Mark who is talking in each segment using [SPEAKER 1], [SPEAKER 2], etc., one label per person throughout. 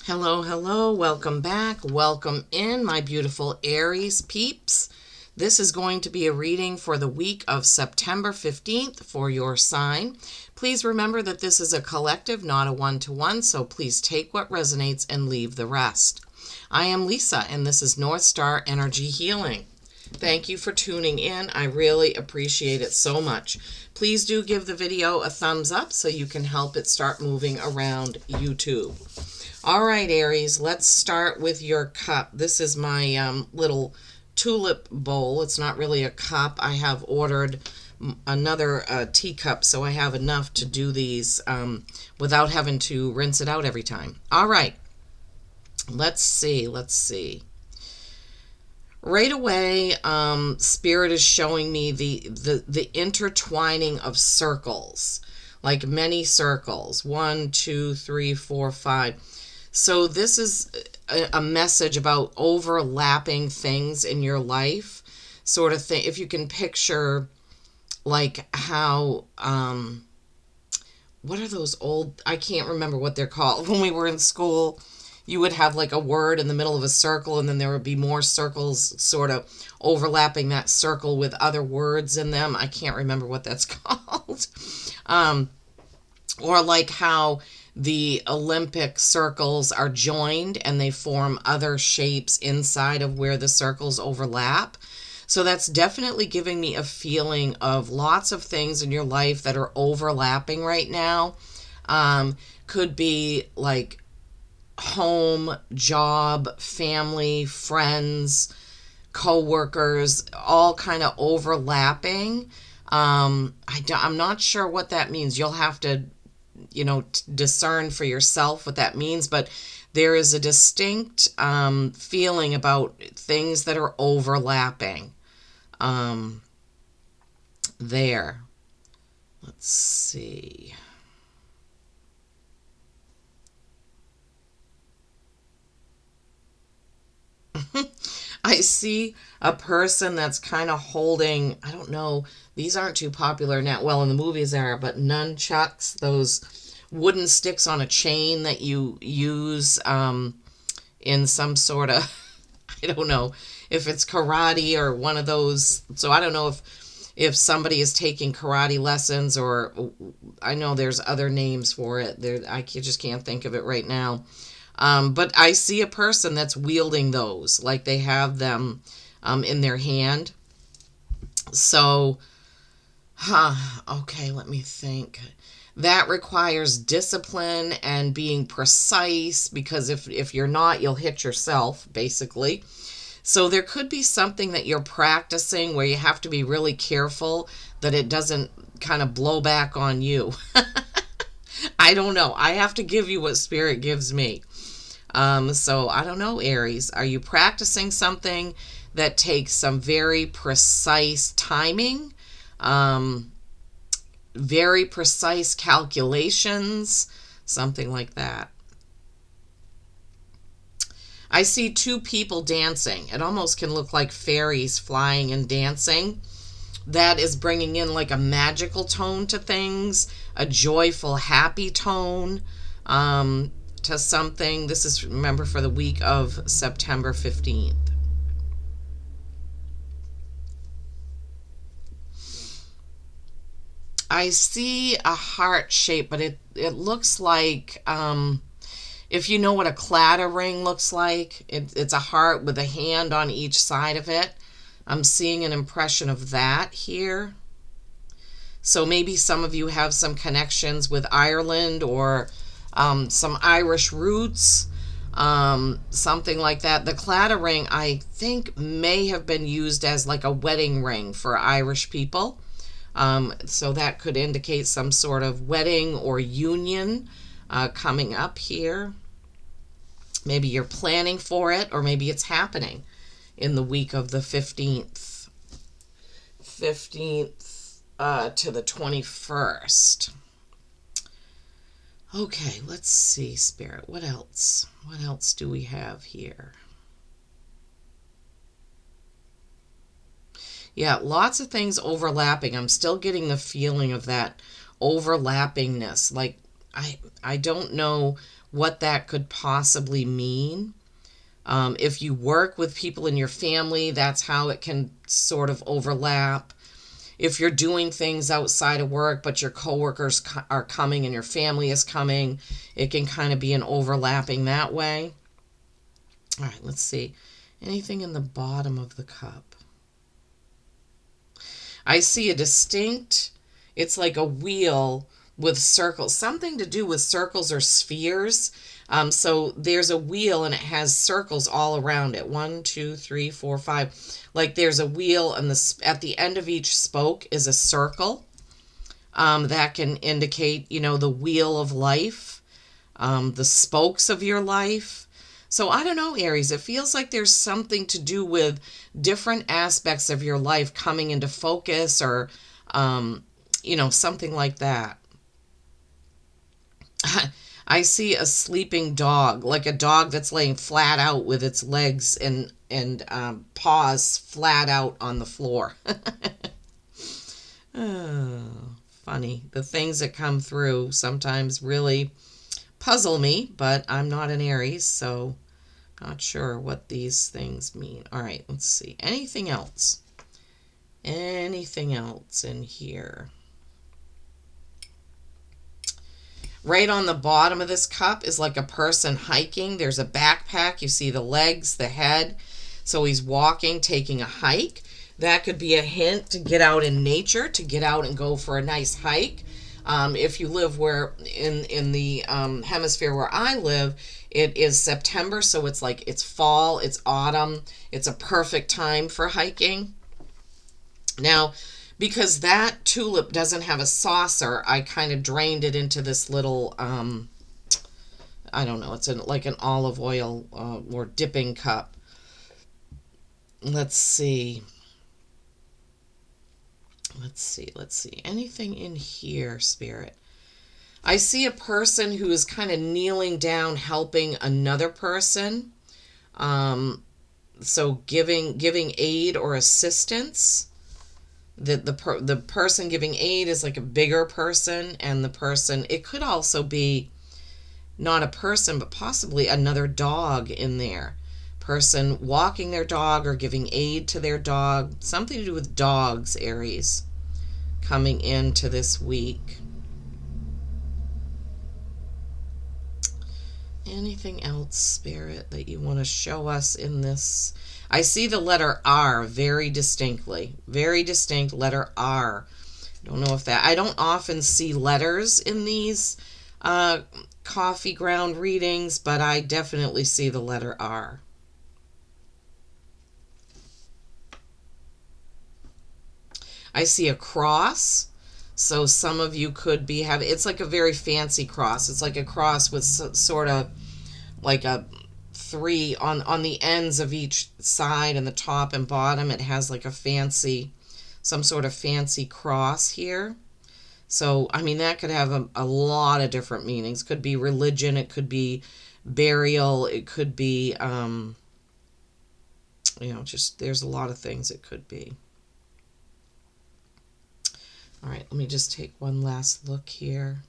[SPEAKER 1] Hello, hello, welcome back. Welcome in, my beautiful Aries peeps. This is going to be a reading for the week of September 15th for your sign. Please remember that this is a collective, not a one-to-one, so please take what resonates and leave the rest. I am Lisa, and this is North Star Energy Healing. Thank you for tuning in. I really appreciate it so much. Please do give the video a thumbs up so you can help it start moving around YouTube. All right, Aries, let's start with your cup. This is my little tulip bowl. It's not really a cup. I have ordered another teacup, so I have enough to do these without having to rinse it out every time. All right, let's see. Right away, Spirit is showing me the intertwining of circles, like many circles. 1, 2, 3, 4, 5. So this is a message about overlapping things in your life, sort of thing. If you can picture, like how, what are those old, I can't remember what they're called. When we were in school, you would have like a word in the middle of a circle, and then there would be more circles sort of overlapping that circle with other words in them. I can't remember what that's called. Or like how the Olympic circles are joined and they form other shapes inside of where the circles overlap. So that's definitely giving me a feeling of lots of things in your life that are overlapping right now. Could be like home, job, family, friends, co-workers, all kind of overlapping. I'm not sure what that means. You'll have to discern for yourself what that means, but there is a distinct feeling about things that are overlapping there. Let's see. I see a person that's kind of holding, I don't know, these aren't too popular now. Well, in the movies they are, but nunchucks, those wooden sticks on a chain that you use in some sort of, I don't know if it's karate or one of those. So I don't know if somebody is taking karate lessons, or I know there's other names for it. I just can't think of it right now. But I see a person that's wielding those, like they have them in their hand. So, okay, let me think. That requires discipline and being precise, because if you're not, you'll hit yourself, basically. So there could be something that you're practicing where you have to be really careful that it doesn't kind of blow back on you. I don't know. I have to give you what Spirit gives me. So I don't know, Aries. Are you practicing something that takes some very precise timing, very precise calculations, something like that? I see two people dancing. It almost can look like fairies flying and dancing. That is bringing in like a magical tone to things, a joyful, happy tone to something. This is, remember, for the week of September 15th. I see a heart shape, but it looks like, if you know what a clatter ring looks like, it's a heart with a hand on each side of it. I'm seeing an impression of that here. So maybe some of you have some connections with Ireland, or some Irish roots, something like that. The clatter ring, I think, may have been used as like a wedding ring for Irish people. So that could indicate some sort of wedding or union coming up here. Maybe you're planning for it, or maybe it's happening in the week of the 15th to the 21st. Okay, let's see, Spirit. What else? What else do we have here? Yeah, lots of things overlapping. I'm still getting the feeling of that overlappingness. Like, I don't know what that could possibly mean. If you work with people in your family, that's how it can sort of overlap. If you're doing things outside of work, but your coworkers are coming and your family is coming, it can kind of be an overlapping that way. All right, let's see. Anything in the bottom of the cup? I see a distinct, it's like a wheel with circles, something to do with circles or spheres. So there's a wheel and it has circles all around it. 1, 2, 3, 4, 5. Like there's a wheel and at the end of each spoke is a circle. That can indicate, the wheel of life, the spokes of your life. So I don't know, Aries, it feels like there's something to do with different aspects of your life coming into focus or, something like that. I see a sleeping dog, like a dog that's laying flat out with its legs and paws flat out on the floor. Oh, funny. The things that come through sometimes really puzzle me, but I'm not an Aries, so not sure what these things mean. All right, let's see. Anything else? Anything else in here? Right on the bottom of this cup is like a person hiking. There's a backpack. You see the legs, the head. So he's walking, taking a hike. That could be a hint to get out in nature, to get out and go for a nice hike. If you live in the hemisphere where I live, it is September, so it's fall, it's autumn. It's a perfect time for hiking. Now, because that tulip doesn't have a saucer, I kind of drained it into this little, I don't know, it's like an olive oil or dipping cup. Let's see. Anything in here, Spirit? I see a person who is kind of kneeling down helping another person. So giving aid or assistance. The person giving aid is like a bigger person, and the person, it could also be not a person, but possibly another dog in there. Person walking their dog or giving aid to their dog. Something to do with dogs, Aries, coming into this week. Anything else, Spirit, that you want to show us in this? I see the letter R very distinctly. Very distinct letter R. Don't know if I don't often see letters in these coffee ground readings, but I definitely see the letter R. I see a cross. So some of you could be having, it's like a very fancy cross. It's like a cross with sort of like a 3 on the ends of each side and the top and bottom. It has like some sort of fancy cross here. So, I mean, that could have a lot of different meanings. Could be religion. It could be burial. It could be, just there's a lot of things it could be. All right, let me just take one last look here.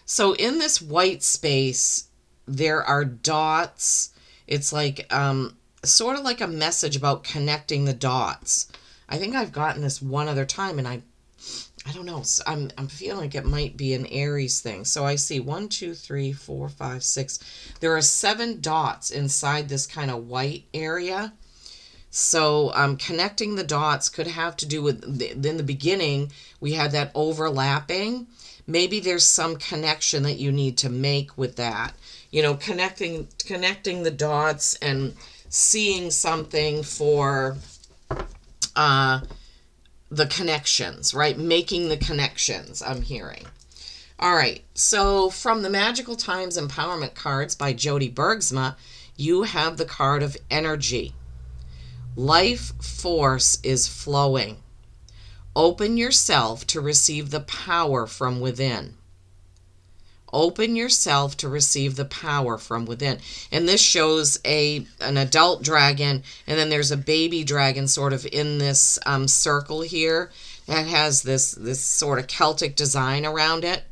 [SPEAKER 1] So in this white space, there are dots. It's like sort of like a message about connecting the dots. I think I've gotten this one other time, and I don't know. I'm feeling like it might be an Aries thing. So I see 1, 2, 3, 4, 5, 6. There are 7 dots inside this kind of white area. So connecting the dots could have to do with, in the beginning, we had that overlapping. Maybe there's some connection that you need to make with that. Connecting the dots and seeing something for the connections, right? Making the connections, I'm hearing. All right, so from the Magical Times Empowerment Cards by Jody Bergsma, you have the card of energy. Life force is flowing. Open yourself to receive the power from within. Open yourself to receive the power from within. And this shows an adult dragon, and then there's a baby dragon sort of in this circle here that has this sort of Celtic design around it.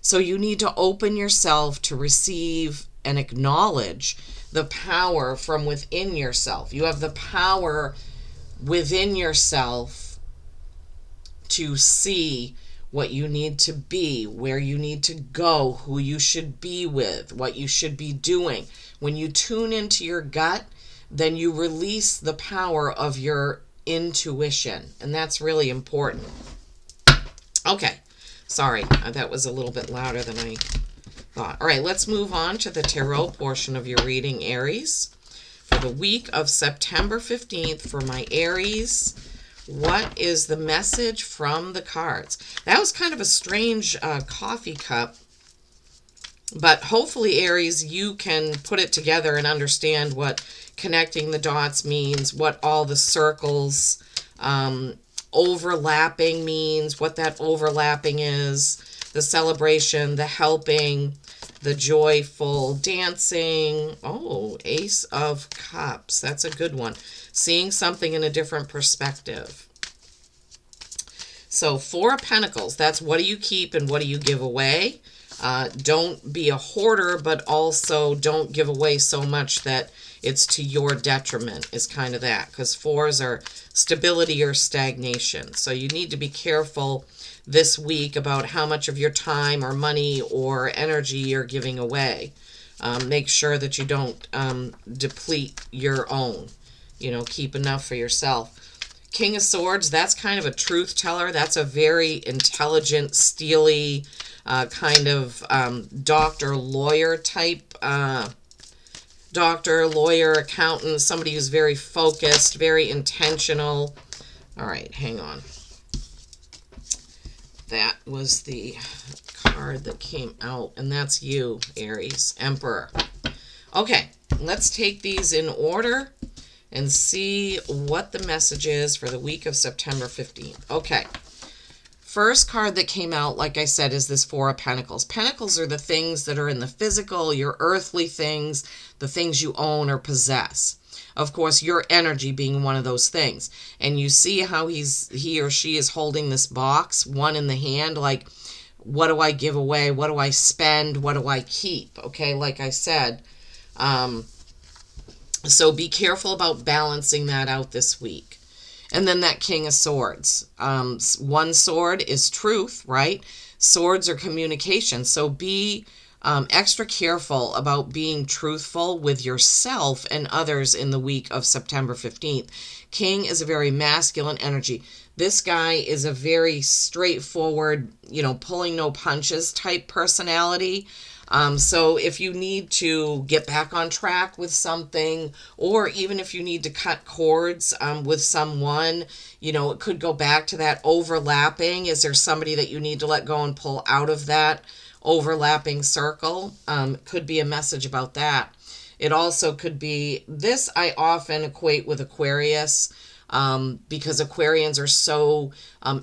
[SPEAKER 1] So you need to open yourself to receive and acknowledge the power from within yourself. You have the power within yourself to see what you need to be, where you need to go, who you should be with, what you should be doing. When you tune into your gut, then you release the power of your intuition, and that's really important. Okay, sorry, that was a little bit louder than I thought. All right, let's move on to the tarot portion of your reading, Aries. For the week of September 15th, for my Aries, what is the message from the cards? That was kind of a strange coffee cup, but hopefully, Aries, you can put it together and understand what connecting the dots means, what all the circles overlapping means, what that overlapping is, the celebration, the helping, the joyful, dancing. Oh, Ace of Cups. That's a good one. Seeing something in a different perspective. So Four of Pentacles, that's what do you keep and what do you give away? Don't be a hoarder, but also don't give away so much that it's to your detriment, is kind of that. Because fours are stability or stagnation. So you need to be careful this week about how much of your time or money or energy you're giving away. Make sure that you don't deplete your own. You know, keep enough for yourself. King of Swords, that's kind of a truth teller. That's a very intelligent, steely, kind of doctor, lawyer type, doctor, lawyer, accountant, somebody who's very focused, very intentional. All right, hang on. That was the card that came out, and that's you, Aries, Emperor. Okay, let's take these in order and see what the message is for the week of September 15th. Okay. First card that came out, like I said, is this Four of Pentacles. Pentacles are the things that are in the physical, your earthly things, the things you own or possess. Of course, your energy being one of those things. And you see how he or she is holding this box, one in the hand, like, what do I give away? What do I spend? What do I keep? Okay, like I said. So be careful about balancing that out this week. And then that King of Swords. One sword is truth, right? Swords are communication. So be extra careful about being truthful with yourself and others in the week of September 15th. King is a very masculine energy. This guy is a very straightforward, you know, pulling no punches type personality. So if you need to get back on track with something, or even if you need to cut cords with someone, you know, it could go back to that overlapping. Is there somebody that you need to let go and pull out of that overlapping circle? Could be a message about that. It also could be, this I often equate with Aquarius, because Aquarians are so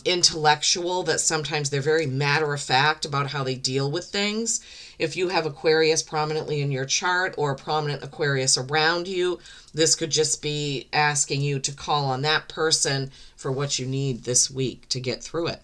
[SPEAKER 1] intellectual that sometimes they're very matter-of-fact about how they deal with things. If you have Aquarius prominently in your chart or a prominent Aquarius around you, this could just be asking you to call on that person for what you need this week to get through it.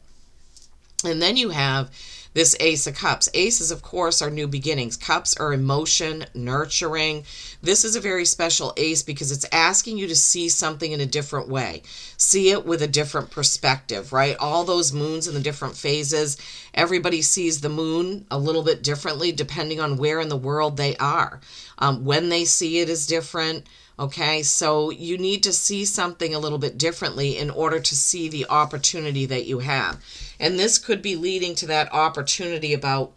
[SPEAKER 1] And then you have this Ace of Cups. Aces, of course, are new beginnings. Cups are emotion, nurturing. This is a very special ace because it's asking you to see something in a different way. See it with a different perspective, right? All those moons in the different phases, everybody sees the moon a little bit differently depending on where in the world they are. When they see it is different. Okay, so you need to see something a little bit differently in order to see the opportunity that you have. And this could be leading to that opportunity about,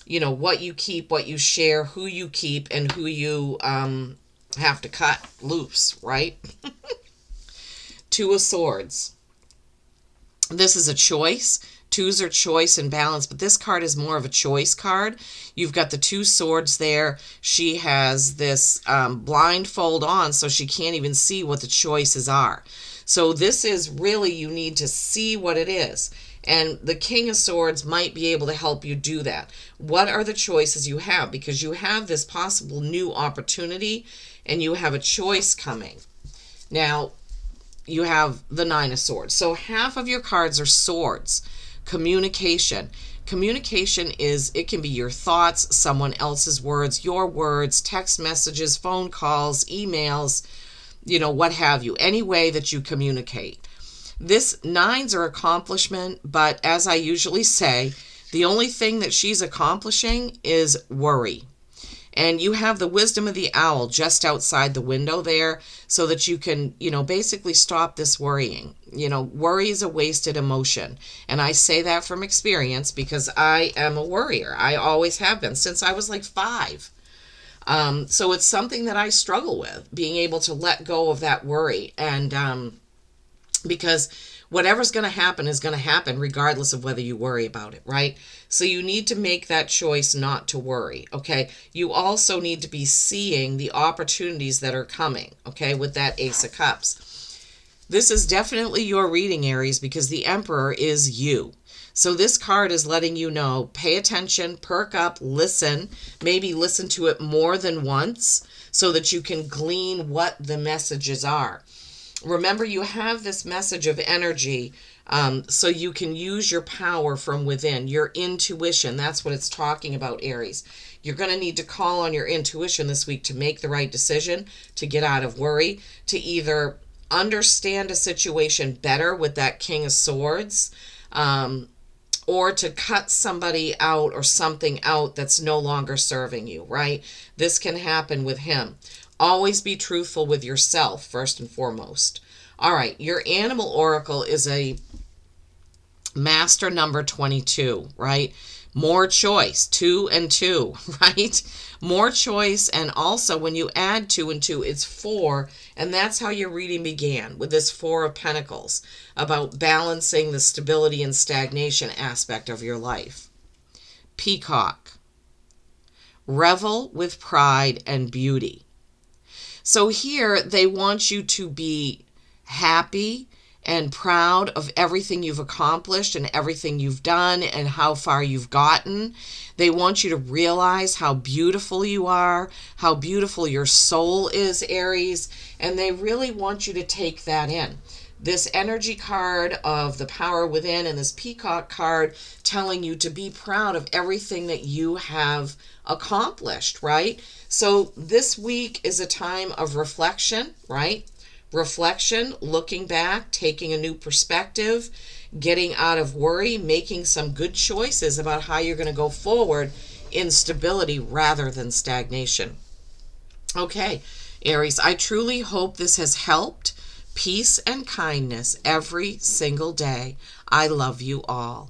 [SPEAKER 1] you know, what you keep, what you share, who you keep, and who you have to cut loose, right? Two of Swords. This is a choice. Twos are choice and balance, but this card is more of a choice card. You've got the two swords there. She has this blindfold on, so she can't even see what the choices are. So this is really, you need to see what it is. And the King of Swords might be able to help you do that. What are the choices you have? Because you have this possible new opportunity and you have a choice coming. Now, you have the Nine of Swords. So half of your cards are swords. Communication. Communication it can be your thoughts, someone else's words, your words, text messages, phone calls, emails, what have you, any way that you communicate. This nines are accomplishment, but as I usually say, the only thing that she's accomplishing is worry. And you have the wisdom of the owl just outside the window there so that you can, basically stop this worrying. Worry is a wasted emotion. And I say that from experience because I am a worrier. I always have been since I was like 5. So it's something that I struggle with, being able to let go of that worry. And because whatever's going to happen is going to happen regardless of whether you worry about it, right? So you need to make that choice not to worry, okay? You also need to be seeing the opportunities that are coming, okay, with that Ace of Cups. This is definitely your reading, Aries, because the Emperor is you. So this card is letting you know, pay attention, perk up, listen, maybe listen to it more than once so that you can glean what the messages are. Remember, you have this message of energy, so you can use your power from within, your intuition. That's what it's talking about, Aries. You're going to need to call on your intuition this week to make the right decision, to get out of worry, to either understand a situation better with that King of Swords, or to cut somebody out or something out that's no longer serving you, right? This can happen with him. Always be truthful with yourself, first and foremost. All right, your animal oracle is a master number 22, right? More choice, 2 and 2, right? More choice, and also when you add 2 and 2, it's 4, and that's how your reading began, with this 4 of Pentacles, about balancing the stability and stagnation aspect of your life. Peacock. Revel with pride and beauty. So here they want you to be happy and proud of everything you've accomplished and everything you've done and how far you've gotten. They want you to realize how beautiful you are, how beautiful your soul is, Aries, and they really want you to take that in. This energy card of the power within and this peacock card telling you to be proud of everything that you have accomplished, right? So this week is a time of reflection, right? Reflection, looking back, taking a new perspective, getting out of worry, making some good choices about how you're going to go forward in stability rather than stagnation. Okay, Aries, I truly hope this has helped. Peace and kindness every single day. I love you all.